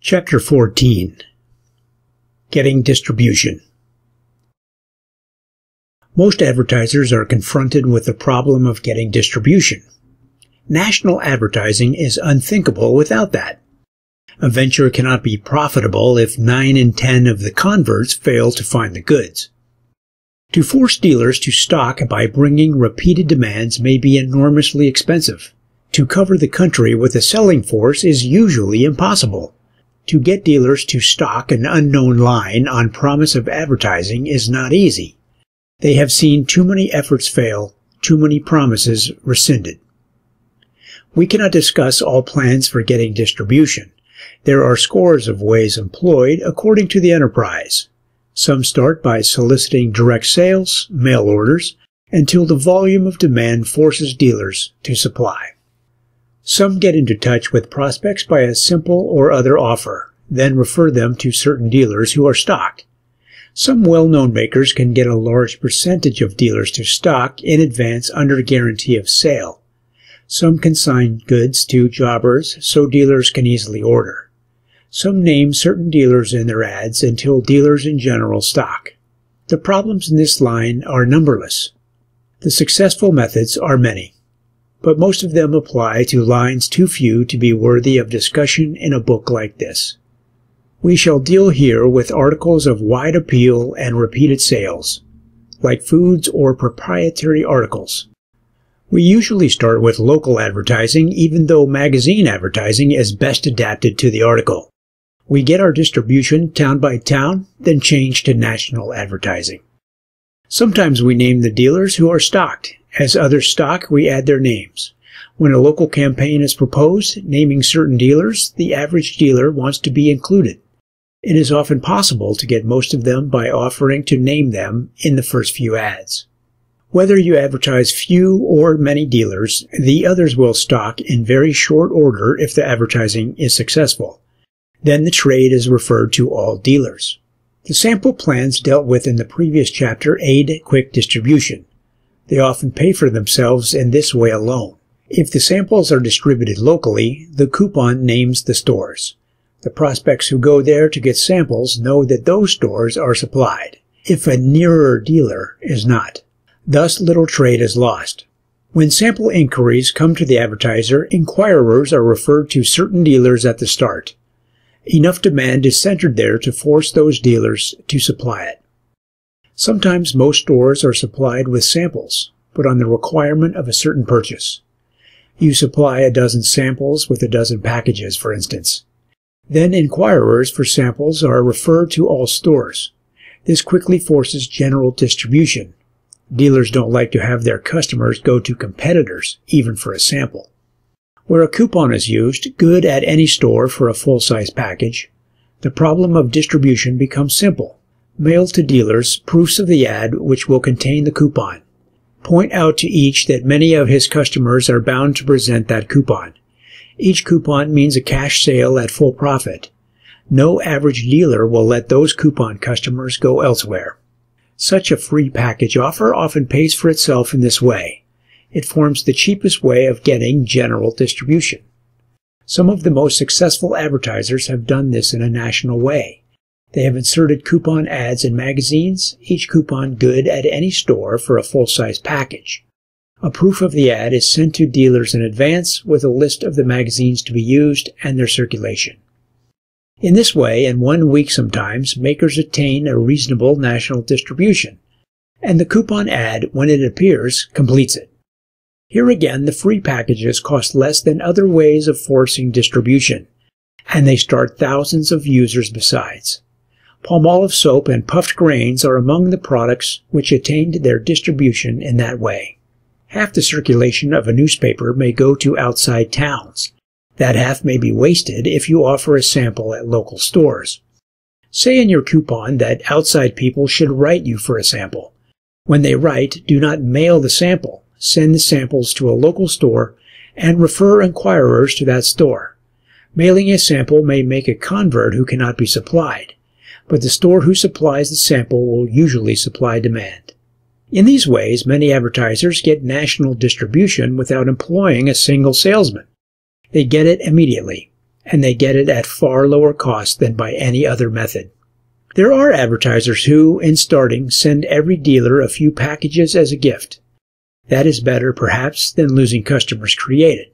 Chapter 14. Getting Distribution. Most advertisers are confronted with the problem of getting distribution. National advertising is unthinkable without that. A venture cannot be profitable if 9 in 10 of the converts fail to find the goods. To force dealers to stock by bringing repeated demands may be enormously expensive. To cover the country with a selling force is usually impossible. To get dealers to stock an unknown line on promise of advertising is not easy. They have seen too many efforts fail, too many promises rescinded. We cannot discuss all plans for getting distribution. There are scores of ways employed according to the enterprise. Some start by soliciting direct sales, mail orders, until the volume of demand forces dealers to supply. Some get into touch with prospects by a simple or other offer, then refer them to certain dealers who are stocked. Some well-known makers can get a large percentage of dealers to stock in advance under guarantee of sale. Some consign goods to jobbers so dealers can easily order. Some name certain dealers in their ads until dealers in general stock. The problems in this line are numberless. The successful methods are many, but most of them apply to lines too few to be worthy of discussion in a book like this. We shall deal here with articles of wide appeal and repeated sales, like foods or proprietary articles. We usually start with local advertising, even though magazine advertising is best adapted to the article. We get our distribution town by town, then change to national advertising. Sometimes we name the dealers who are stocked. As others stock, we add their names. When a local campaign is proposed, naming certain dealers, the average dealer wants to be included. It is often possible to get most of them by offering to name them in the first few ads. Whether you advertise few or many dealers, the others will stock in very short order if the advertising is successful. Then the trade is referred to all dealers. The sample plans dealt with in the previous chapter aid quick distribution. They often pay for themselves in this way alone. If the samples are distributed locally, the coupon names the stores. The prospects who go there to get samples know that those stores are supplied, if a nearer dealer is not. Thus little trade is lost. When sample inquiries come to the advertiser, inquirers are referred to certain dealers at the start. Enough demand is centered there to force those dealers to supply it. Sometimes most stores are supplied with samples, but on the requirement of a certain purchase. You supply a dozen samples with a dozen packages, for instance. Then inquirers for samples are referred to all stores. This quickly forces general distribution. Dealers don't like to have their customers go to competitors, even for a sample. Where a coupon is used, good at any store for a full-size package, the problem of distribution becomes simple. Mail to dealers proofs of the ad which will contain the coupon. Point out to each that many of his customers are bound to present that coupon. Each coupon means a cash sale at full profit. No average dealer will let those coupon customers go elsewhere. Such a free package offer often pays for itself in this way. It forms the cheapest way of getting general distribution. Some of the most successful advertisers have done this in a national way. They have inserted coupon ads in magazines, each coupon good at any store for a full-size package. A proof of the ad is sent to dealers in advance with a list of the magazines to be used and their circulation. In this way, in 1 week sometimes, makers attain a reasonable national distribution, and the coupon ad, when it appears, completes it. Here again, the free packages cost less than other ways of forcing distribution, and they start thousands of users besides. Palmolive soap and puffed grains are among the products which attained their distribution in that way. Half the circulation of a newspaper may go to outside towns. That half may be wasted if you offer a sample at local stores. Say in your coupon that outside people should write you for a sample. When they write, do not mail the sample. Send the samples to a local store and refer inquirers to that store. Mailing a sample may make a convert who cannot be supplied, but the store who supplies the sample will usually supply demand. In these ways, many advertisers get national distribution without employing a single salesman. They get it immediately. and they get it at far lower cost than by any other method. There are advertisers who, in starting, send every dealer a few packages as a gift. That is better, perhaps, than losing customers created,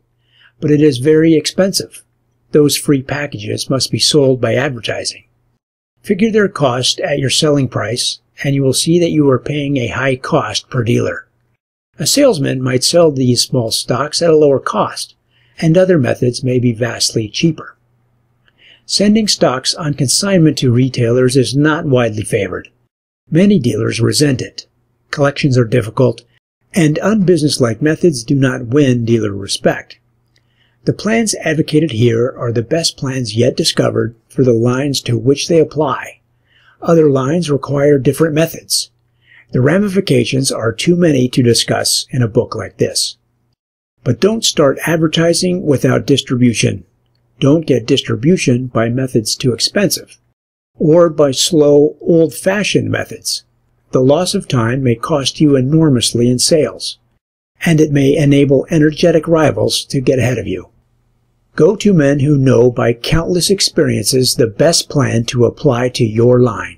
but it is very expensive. Those free packages must be sold by advertising. Figure their cost at your selling price, and you will see that you are paying a high cost per dealer. A salesman might sell these small stocks at a lower cost, and other methods may be vastly cheaper. Sending stocks on consignment to retailers is not widely favored. Many dealers resent it. Collections are difficult, and unbusinesslike methods do not win dealer respect. The plans advocated here are the best plans yet discovered for the lines to which they apply. Other lines require different methods. The ramifications are too many to discuss in a book like this. But don't start advertising without distribution. Don't get distribution by methods too expensive, or by slow, old-fashioned methods. The loss of time may cost you enormously in sales, and it may enable energetic rivals to get ahead of you. Go to men who know by countless experiences the best plan to apply to your line.